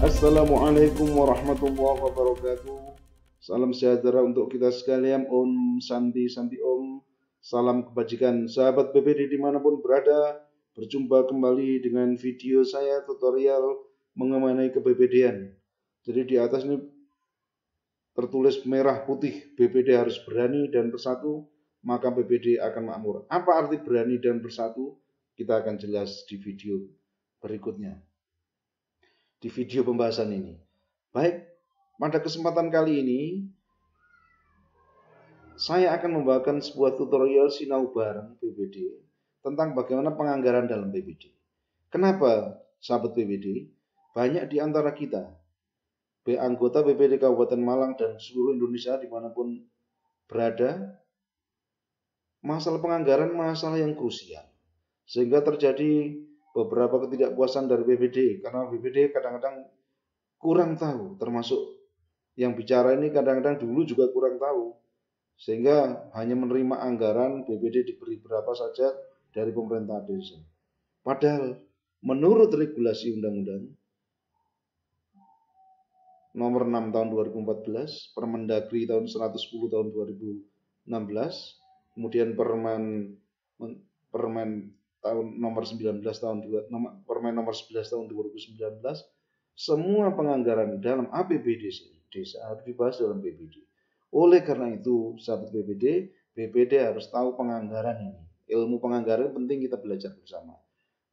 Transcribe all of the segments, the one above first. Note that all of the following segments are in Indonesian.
Assalamualaikum warahmatullahi wabarakatuh. Salam sejahtera untuk kita sekalian. Om Santi Santi Om. Salam kebajikan. Sahabat BPD dimanapun berada, berjumpa kembali dengan video saya tutorial mengenai ke-BPD-an. Jadi di atas ini tertulis merah putih, BPD harus berani dan bersatu, maka BPD akan makmur. Apa arti berani dan bersatu? Kita akan jelas di video berikutnya, di video pembahasan ini. Baik, pada kesempatan kali ini saya akan membawakan sebuah tutorial sinau bareng BPD tentang bagaimana penganggaran dalam BPD. Kenapa sahabat BPD? Banyak di antara kita, anggota BPD Kabupaten Malang dan seluruh Indonesia dimanapun berada, masalah penganggaran masalah yang krusial. Sehingga terjadi beberapa ketidakpuasan dari BPD karena BPD kadang-kadang kurang tahu, termasuk yang bicara ini kadang-kadang dulu juga kurang tahu, sehingga hanya menerima anggaran BPD diberi berapa saja dari pemerintah desa. Padahal menurut regulasi Undang-Undang Nomor 6 tahun 2014, Permendagri tahun 110 tahun 2016, kemudian Permen tahun nomor 19 tahun Permen nomor 11 tahun 2019, semua penganggaran dalam APBD desa harus dibahas dalam BPD. Oleh karena itu, sahabat BPD harus tahu penganggaran ini. Ilmu penganggaran penting kita belajar bersama.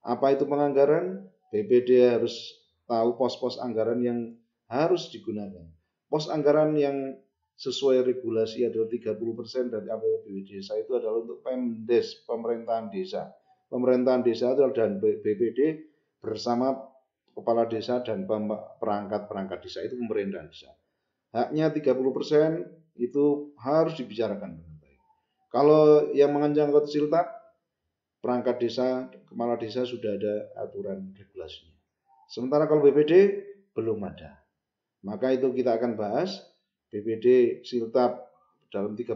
Apa itu penganggaran? BPD harus tahu pos-pos anggaran yang harus digunakan. Pos anggaran yang sesuai regulasi adalah 30% dari APBD desa itu adalah untuk Pemdes, pemerintahan desa. Pemerintahan desa itu adalah BPD bersama kepala desa dan perangkat desa, itu pemerintahan desa. Haknya 30% itu harus dibicarakan dengan baik. Kalau yang mengenjang ke siltap, perangkat desa, kepala desa sudah ada aturan regulasinya. Sementara kalau BPD belum ada. Maka itu kita akan bahas BPD siltap dalam 30%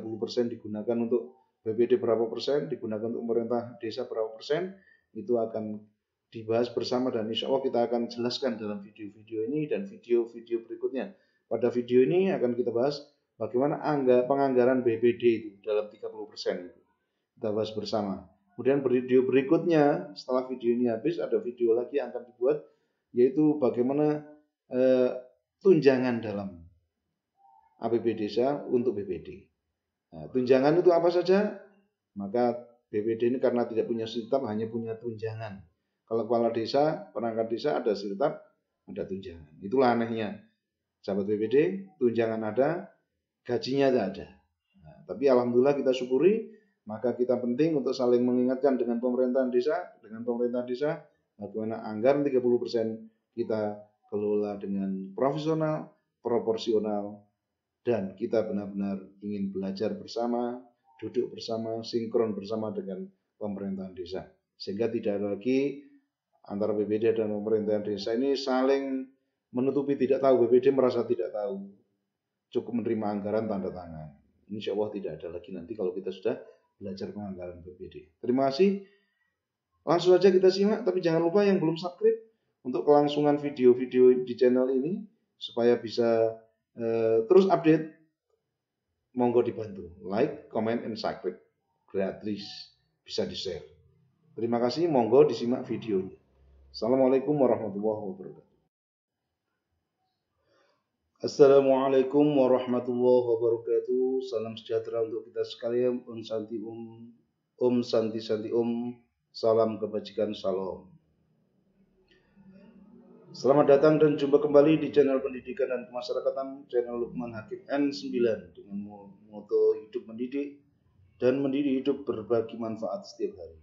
digunakan untuk BPD berapa persen, digunakan untuk pemerintah desa berapa persen, itu akan dibahas bersama dan insya Allah kita akan jelaskan dalam video-video ini dan video-video berikutnya. Pada video ini akan kita bahas bagaimana penganggaran BPD itu dalam 30% itu. Kita bahas bersama. Kemudian video berikutnya setelah video ini habis ada video lagi yang akan dibuat, yaitu bagaimana tunjangan dalam APBD desa untuk BPD. Nah, tunjangan itu apa saja? Maka BPD ini karena tidak punya siltap hanya punya tunjangan. Kalau kepala desa, perangkat desa ada siltap, ada tunjangan. Itulah anehnya. Sahabat BPD, tunjangan ada, gajinya tidak ada. Nah, tapi alhamdulillah kita syukuri, maka kita penting untuk saling mengingatkan dengan pemerintahan desa, bagaimana anggaran 30% kita kelola dengan profesional, proporsional, dan kita benar-benar ingin belajar bersama, duduk bersama, sinkron bersama dengan pemerintahan desa. Sehingga tidak ada lagi antara BPD dan pemerintahan desa ini saling menutupi tidak tahu. BPD merasa tidak tahu, cukup menerima anggaran tanda tangan. Insya Allah tidak ada lagi nanti kalau kita sudah belajar penganggaran BPD. Terima kasih. Langsung saja kita simak, tapi jangan lupa yang belum subscribe untuk kelangsungan video-video di channel ini supaya bisa terus update. Monggo dibantu like, comment, and subscribe, gratis, bisa di share. Terima kasih, monggo disimak videonya. Assalamualaikum warahmatullahi wabarakatuh. Assalamualaikum warahmatullahi wabarakatuh. Salam sejahtera untuk kita sekalian. Om Santi Om, Om Santi Santi Om. Salam kebajikan, salam. Selamat datang dan jumpa kembali di channel pendidikan dan kemasyarakatan, channel Lukman Hakim N9 dengan moto hidup mendidik dan mendidik hidup berbagi manfaat setiap hari.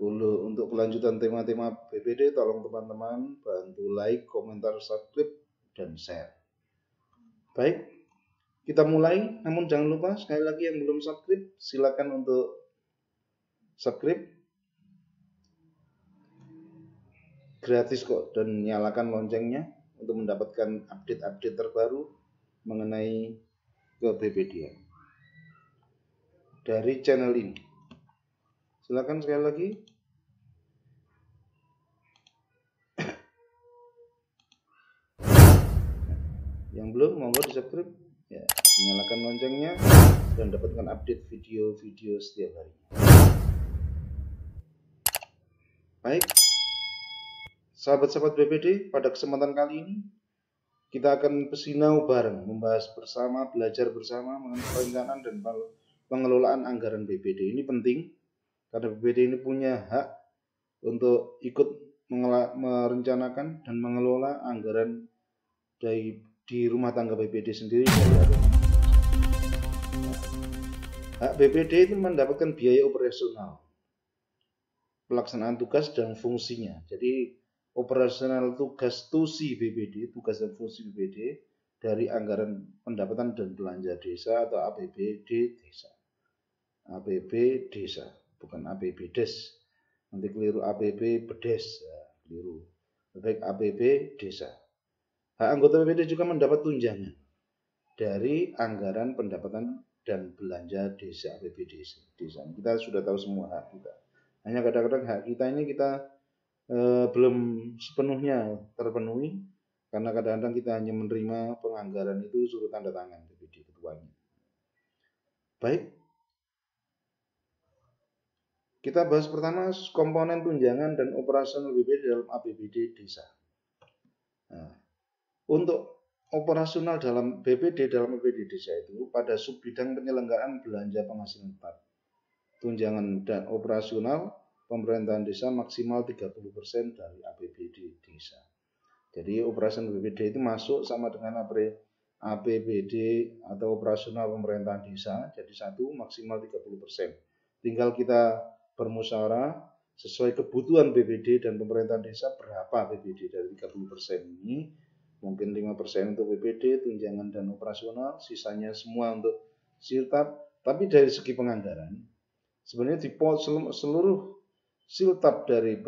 Untuk kelanjutan tema-tema BPD, tolong teman-teman bantu like, komentar, subscribe, dan share. Baik, kita mulai. Namun jangan lupa sekali lagi yang belum subscribe, silakan untuk subscribe. Gratis kok, dan nyalakan loncengnya untuk mendapatkan update-update terbaru mengenai ke-BPD dari channel ini. Silakan sekali lagi. Yang belum, monggo di subscribe ya, nyalakan loncengnya dan dapatkan update video-video setiap hari. Baik, sahabat-sahabat BPD, pada kesempatan kali ini kita akan bersinau bareng, membahas bersama, belajar bersama mengenai perencanaan dan pengelolaan anggaran BPD. Ini penting karena BPD ini punya hak untuk ikut merencanakan dan mengelola anggaran di rumah tangga BPD sendiri. Hak BPD itu mendapatkan biaya operasional, pelaksanaan tugas dan fungsinya. Jadi operasional tugas TUSI BPD, tugas dan fungsi BPD dari anggaran pendapatan dan belanja desa atau APBD desa. APB desa, bukan APBDes. Nanti keliru APB bedes, ya, keliru. Baik, APB desa. Hak anggota BPD juga mendapat tunjangan dari anggaran pendapatan dan belanja desa APBD desa. Kita sudah tahu semua hak kita. Hanya kadang-kadang hak kita ini kita belum sepenuhnya terpenuhi karena kadang-kadang kita hanya menerima penganggaran itu suruh tanda tangan BPD ketuanya. Baik, kita bahas pertama komponen tunjangan dan operasional BPD dalam APBD desa. Nah, untuk operasional dalam BPD dalam APBD desa itu pada subbidang penyelenggaraan belanja penghasilan tetap, tunjangan dan operasional pemerintahan desa maksimal 30% dari APBD desa. Jadi operasional BPD itu masuk sama dengan APBD atau operasional pemerintahan desa, jadi satu maksimal 30%. Tinggal kita bermusyawarah sesuai kebutuhan BPD dan pemerintahan desa berapa BPD dari 30% ini. Mungkin 5% untuk BPD, tunjangan dan operasional, sisanya semua untuk siltap. Tapi dari segi penganggaran, sebenarnya seluruh siltap dari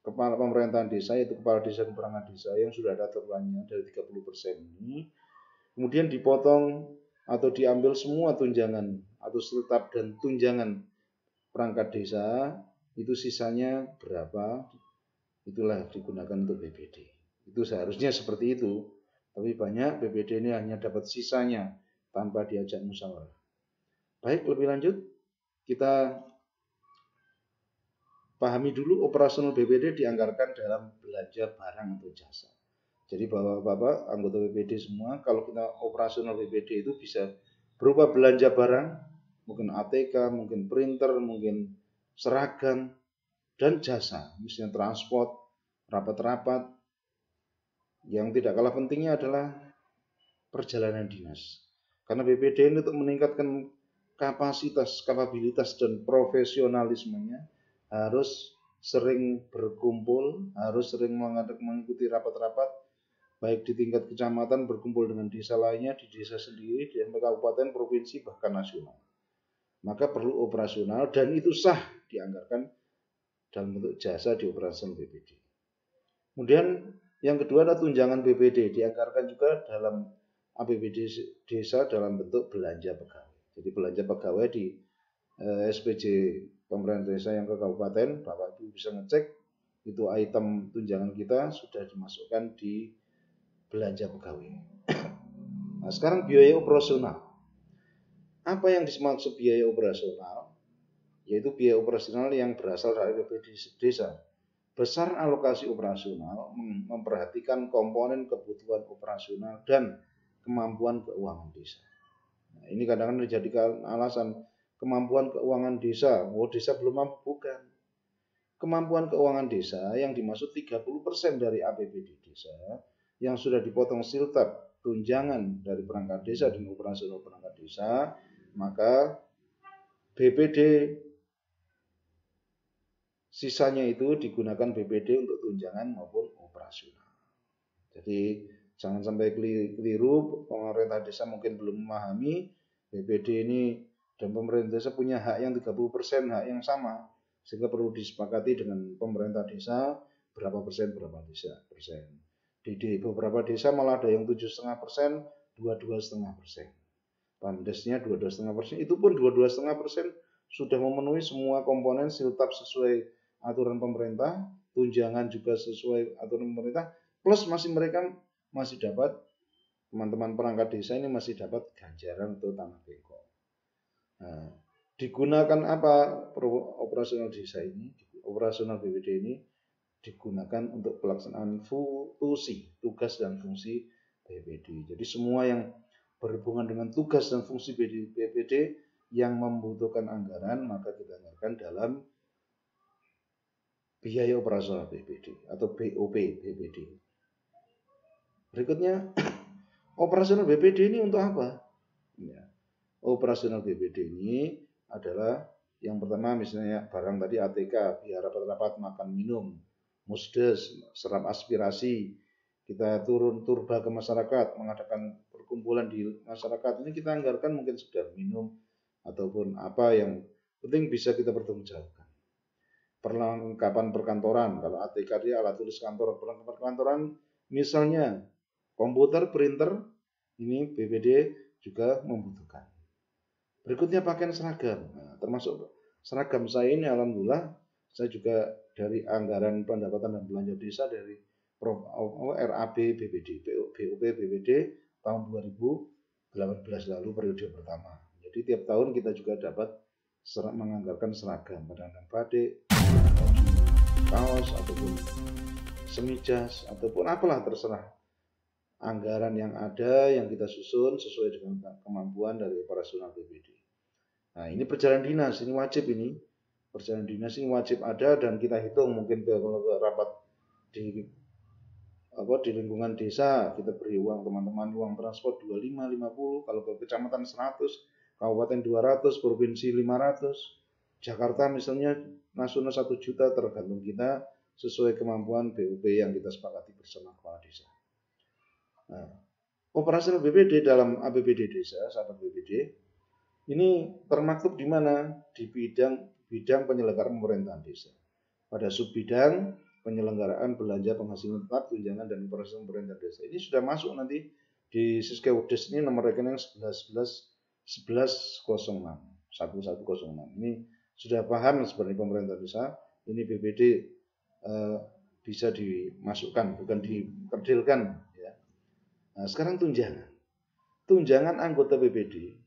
kepala pemerintahan desa, yaitu kepala desa dan perangkat desa yang sudah ada aturannya dari 30% ini, kemudian dipotong atau diambil semua tunjangan atau siltap dan tunjangan perangkat desa, itu sisanya berapa, itulah digunakan untuk BPD. Itu seharusnya seperti itu, tapi banyak BPD ini hanya dapat sisanya tanpa diajak musyawarah. Baik, lebih lanjut kita pahami dulu operasional BPD dianggarkan dalam belanja barang atau jasa. Jadi bapak-bapak anggota BPD semua, kalau kita operasional BPD itu bisa berupa belanja barang, mungkin ATK, mungkin printer, mungkin seragam, dan jasa, misalnya transport, rapat-rapat. Yang tidak kalah pentingnya adalah perjalanan dinas. Karena BPD ini untuk meningkatkan kapabilitas dan profesionalismenya harus sering berkumpul, harus sering mengikuti rapat-rapat, baik di tingkat kecamatan berkumpul dengan desa lainnya, di desa sendiri, di kabupaten, provinsi, bahkan nasional. Maka perlu operasional dan itu sah dianggarkan dalam bentuk jasa di operasional BPD. Kemudian yang kedua adalah tunjangan BPD, dianggarkan juga dalam APBD desa dalam bentuk belanja pegawai. Jadi belanja pegawai di SPJ pemerintah desa yang ke kabupaten, Bapak Ibu bisa ngecek itu item tunjangan kita sudah dimasukkan di belanja pegawai. Nah, sekarang biaya operasional. Apa yang dimaksud biaya operasional? Yaitu biaya operasional yang berasal dari APBD desa. Besar alokasi operasional memperhatikan komponen kebutuhan operasional dan kemampuan keuangan desa. Nah, ini kadang-kadang dijadikan alasan kemampuan keuangan desa. Oh, desa belum mampu, bukan. Kemampuan keuangan desa yang dimaksud 30% dari APBD desa yang sudah dipotong siltap tunjangan dari perangkat desa dan operasional perangkat desa, maka BPD sisanya itu digunakan BPD untuk tunjangan maupun operasional. Jadi jangan sampai keliru, pemerintah desa mungkin belum memahami BPD ini dan pemerintah desa punya hak yang 30%, hak yang sama, sehingga perlu disepakati dengan pemerintah desa berapa persen. Di beberapa desa malah ada yang 7,5%, 22,5%. Pamdesnya 22,5%, itu pun 22,5% sudah memenuhi semua komponen siltap sesuai aturan pemerintah, tunjangan juga sesuai aturan pemerintah, plus mereka masih dapat teman-teman perangkat desa ini masih dapat ganjaran atau tanah bengkok. Nah, digunakan apa operasional desa ini, operasional BPD ini digunakan untuk pelaksanaan fungsi, tugas dan fungsi BPD. Jadi semua yang berhubungan dengan tugas dan fungsi BPD yang membutuhkan anggaran, maka kita anggarkan dalam biaya operasional BPD atau BOP BPD. Berikutnya, operasional BPD ini untuk apa? Ya, operasional BPD ini adalah yang pertama misalnya barang tadi ATK, biar rapat-rapat makan minum, musdes, serap aspirasi, kita turun turba ke masyarakat, mengadakan perkumpulan di masyarakat, ini kita anggarkan mungkin sekedar minum ataupun apa yang penting bisa kita pertanggungjawabkan. Perlengkapan perkantoran, kalau ATK dia alat tulis kantor, perlengkapan perkantoran misalnya komputer, printer, ini BPD juga membutuhkan. Berikutnya pakaian seragam, nah, termasuk seragam saya ini alhamdulillah saya juga dari anggaran pendapatan dan belanja desa dari RAB BPD, BOP BPD tahun 2018 lalu periode pertama. Jadi tiap tahun kita juga dapat menganggarkan seragam, kadang-kadang batik, kaos ataupun semijas ataupun apalah terserah anggaran yang ada yang kita susun sesuai dengan kemampuan dari operasional BPD. Nah, ini perjalanan dinas, ini wajib ini. Perjalanan dinas ini wajib ada dan kita hitung mungkin kalau ke rapat di lingkungan desa kita beri uang teman-teman, uang transport 25 50, kalau ke kecamatan 100, kabupaten 200, provinsi 500, Jakarta misalnya nasional 1 juta, tergantung kita sesuai kemampuan BUP yang kita sepakati bersama kepala desa. Nah, operasional BPD dalam APBD desa, sahabat BPD, ini termaktub di mana? Di bidang penyelenggaraan pemerintahan desa. Pada subbidang penyelenggaraan belanja penghasilan tetap, tunjangan dan operasional pemerintahan desa. Ini sudah masuk nanti di Siskewdes ini nomor rekening 1106 1106. Ini sudah paham sebenarnya pemerintah desa. Ini BPD bisa dimasukkan, bukan dikerdilkan. Ya. Nah, sekarang tunjangan. Tunjangan anggota BPD.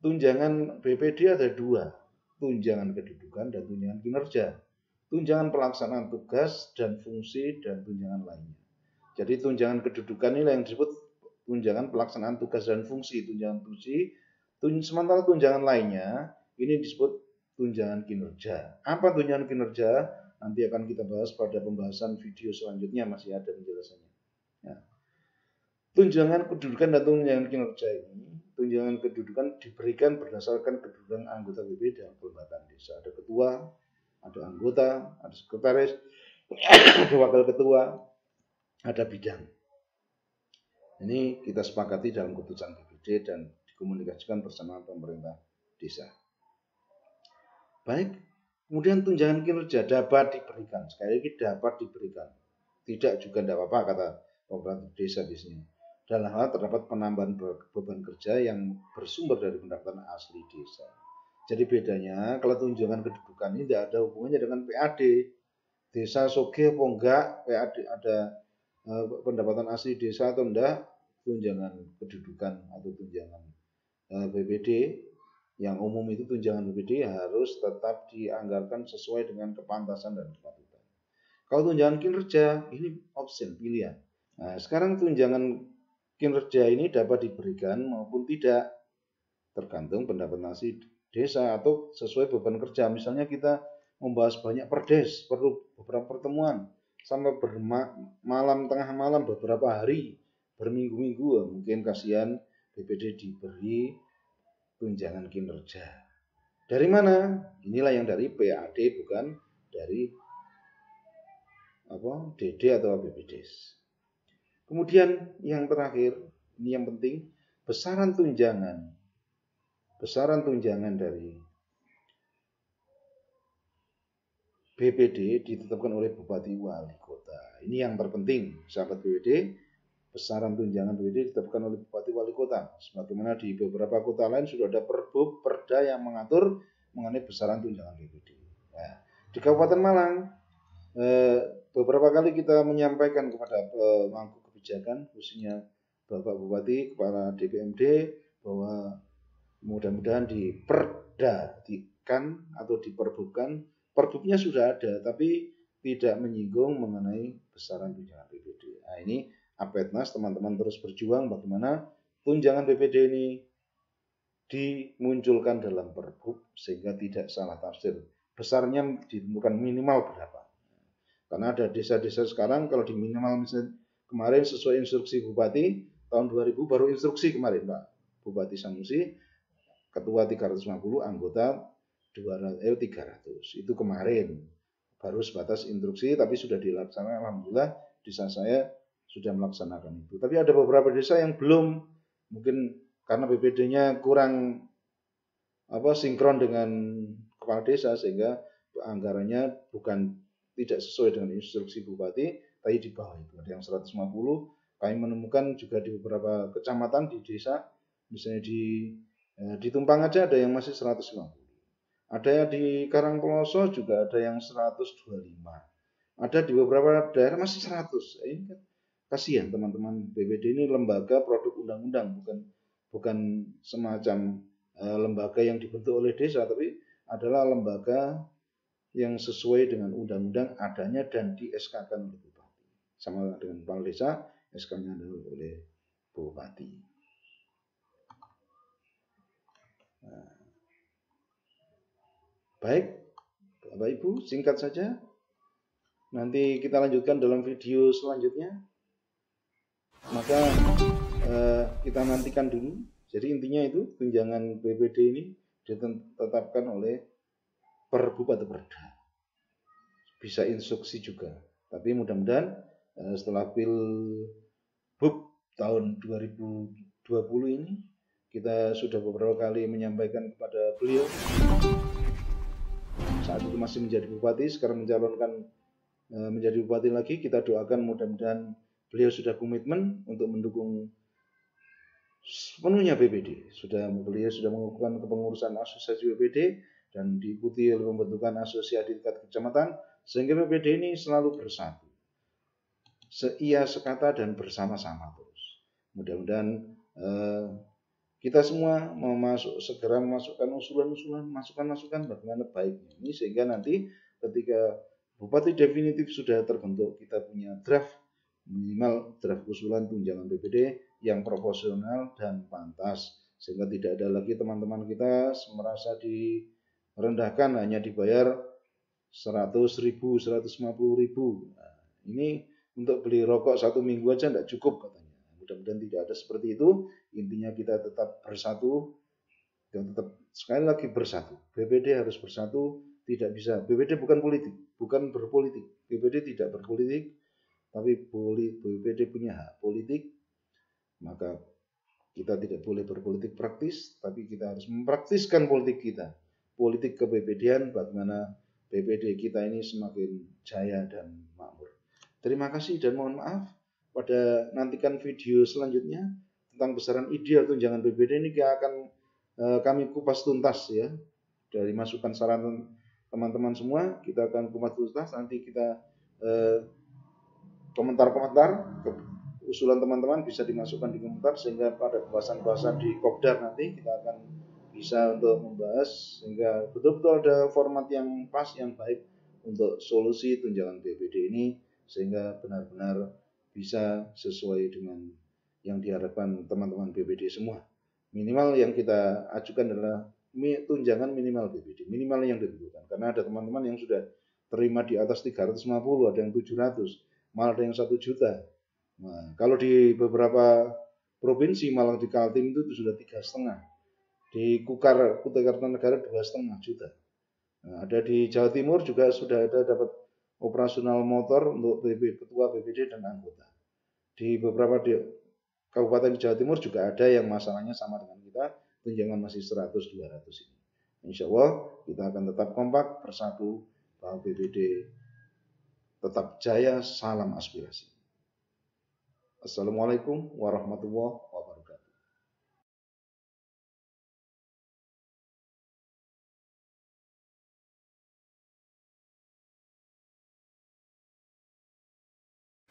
Tunjangan BPD ada dua, tunjangan kedudukan dan tunjangan kinerja. Tunjangan pelaksanaan tugas dan fungsi dan tunjangan lainnya. Jadi tunjangan kedudukan ini yang disebut tunjangan pelaksanaan tugas dan fungsi, tunjangan fungsi. Sementara tunjangan lainnya ini disebut tunjangan kinerja. Apa tunjangan kinerja? Nanti akan kita bahas pada pembahasan video selanjutnya, masih ada penjelasannya. Ya. Tunjangan kedudukan dan tunjangan kinerja ini, tunjangan kedudukan diberikan berdasarkan kedudukan anggota BPD dalam kelembagaan desa. Ada ketua, ada anggota, ada sekretaris, ada wakil ketua, ada bidang. Ini kita sepakati dalam keputusan BPD dan dikomunikasikan bersama pemerintah desa. Baik, kemudian tunjangan kinerja dapat diberikan. Sekali lagi dapat diberikan. Tidak juga tidak apa-apa kata pemerintah desa di sini. Dalam hal terdapat penambahan beban kerja yang bersumber dari pendapatan asli desa. Jadi bedanya kalau tunjangan kedudukan ini tidak ada hubungannya dengan PAD. Desa soge apa enggak, PAD ada pendapatan asli desa atau enggak, tunjangan kedudukan atau tunjangan BPD yang umum itu tunjangan BPD harus tetap dianggarkan sesuai dengan kepantasan dan kepatutan. Kalau tunjangan kinerja ini option pilihan. Nah, sekarang tunjangan kinerja ini dapat diberikan maupun tidak, tergantung pendapatan asli desa atau sesuai beban kerja. Misalnya kita membahas banyak perdes, perlu beberapa pertemuan sampai malam tengah malam beberapa hari, berminggu-minggu, mungkin kasihan BPD diberi tunjangan kinerja. Dari mana? Inilah yang dari PAD, bukan dari DD atau BPDes. Kemudian yang terakhir, ini yang penting, besaran tunjangan. Besaran tunjangan dari BPD ditetapkan oleh Bupati Wali Kota. Ini yang terpenting, sahabat BPD. Besaran tunjangan BPD ditetapkan oleh Bupati Wali Kota. Sebagaimana di beberapa kota lain sudah ada perda yang mengatur mengenai besaran tunjangan BPD. Nah, di Kabupaten Malang, beberapa kali kita menyampaikan kepada pemangku kebijakan, khususnya Bapak Bupati, Kepala DPMD bahwa mudah-mudahan diperdadikan atau diperbubkan. Perbubnya sudah ada, tapi tidak menyinggung mengenai besaran tunjangan BPD. Nah, ini Apetnas, teman-teman terus berjuang bagaimana tunjangan BPD ini dimunculkan dalam perbub sehingga tidak salah tafsir. Besarnya ditentukan minimal berapa. Karena ada desa-desa sekarang kalau di minimal misalnya kemarin sesuai instruksi Bupati tahun 2000 baru instruksi kemarin Pak Bupati Sanusi, ketua 350, anggota 300. Itu kemarin baru sebatas instruksi, tapi sudah dilaksanakan. Alhamdulillah desa saya sudah melaksanakan itu. Tapi ada beberapa desa yang belum, mungkin karena BPD-nya kurang sinkron dengan kepala desa sehingga anggarannya tidak sesuai dengan instruksi Bupati, tapi di bawah itu ada yang 150. Kami menemukan juga di beberapa kecamatan di desa, misalnya di Tumpang aja ada yang masih 150. Ada yang di Karangploso juga ada yang 125. Ada di beberapa daerah masih 100. Ini kan kasihan teman-teman. BPD ini lembaga produk undang-undang, bukan semacam lembaga yang dibentuk oleh desa, tapi adalah lembaga yang sesuai dengan undang-undang adanya dan di SK-kan oleh Bupati. Sama dengan kepala desa, SK-nya adalah oleh Bupati. Nah, baik, Bapak Ibu, singkat saja. Nanti kita lanjutkan dalam video selanjutnya. Maka kita nantikan dulu. Jadi intinya itu tunjangan BPD ini ditetapkan oleh Perbup atau Perda. Bisa instruksi juga. Tapi mudah-mudahan setelah Pilbub tahun 2020 ini kita sudah beberapa kali menyampaikan kepada beliau. Saat itu masih menjadi bupati, sekarang mencalonkan menjadi bupati lagi. Kita doakan mudah-mudahan beliau sudah komitmen untuk mendukung sepenuhnya BPD. Beliau sudah melakukan kepengurusan asosiasi BPD dan diikuti oleh pembentukan asosiasi tingkat kecamatan sehingga BPD ini selalu bersatu, seia sekata dan bersama-sama terus. Mudah-mudahan kita semua segera memasukkan usulan-usulan, masukan-masukan bagaimana baiknya ini sehingga nanti ketika bupati definitif sudah terbentuk, kita punya minimal draft usulan tunjangan BPD yang proporsional dan pantas sehingga tidak ada lagi teman-teman kita merasa direndahkan hanya dibayar 100.000, 150.000. Nah, ini untuk beli rokok 1 minggu aja tidak cukup katanya. Mudah-mudahan tidak ada seperti itu. Intinya kita tetap bersatu dan tetap sekali lagi bersatu. BPD harus bersatu, tidak bisa. BPD bukan politik, bukan berpolitik. BPD tidak berpolitik, tapi BPD punya hak politik. Maka kita tidak boleh berpolitik praktis, tapi kita harus mempraktiskan politik kita. Politik ke-BPD-an bagaimana BPD kita ini semakin jaya dan makmur. Terima kasih dan mohon maaf. Pada nantikan video selanjutnya tentang besaran ideal tunjangan BPD ini akan kami kupas tuntas ya. Dari masukan saran teman-teman semua, kita akan kupas tuntas. Nanti kita komentar-komentar usulan teman-teman bisa dimasukkan di komentar sehingga pada pembahasan-pembahasan di Kopdar nanti kita akan bisa untuk membahas sehingga betul-betul ada format yang pas, yang baik untuk solusi tunjangan BPD ini sehingga benar-benar bisa sesuai dengan yang diharapkan teman-teman BPD semua. Minimal yang kita ajukan adalah tunjangan minimal BPD, minimal yang ditentukan. Karena ada teman-teman yang sudah terima di atas 350, ada yang 700, malah ada yang 1 juta. Nah, kalau di beberapa provinsi malah di Kaltim itu sudah 3,5. Di Kutai Kartanegara 2,5 juta. Nah, ada di Jawa Timur juga sudah ada dapat operasional motor untuk ketua BPD dan anggota. Di beberapa kabupaten di Jawa Timur juga ada yang masalahnya sama dengan kita, tunjangan masih 100-200 ini. Insya Allah kita akan tetap kompak bersatu bahwa BPD tetap jaya, salam aspirasi. Assalamualaikum warahmatullahi wabarakatuh.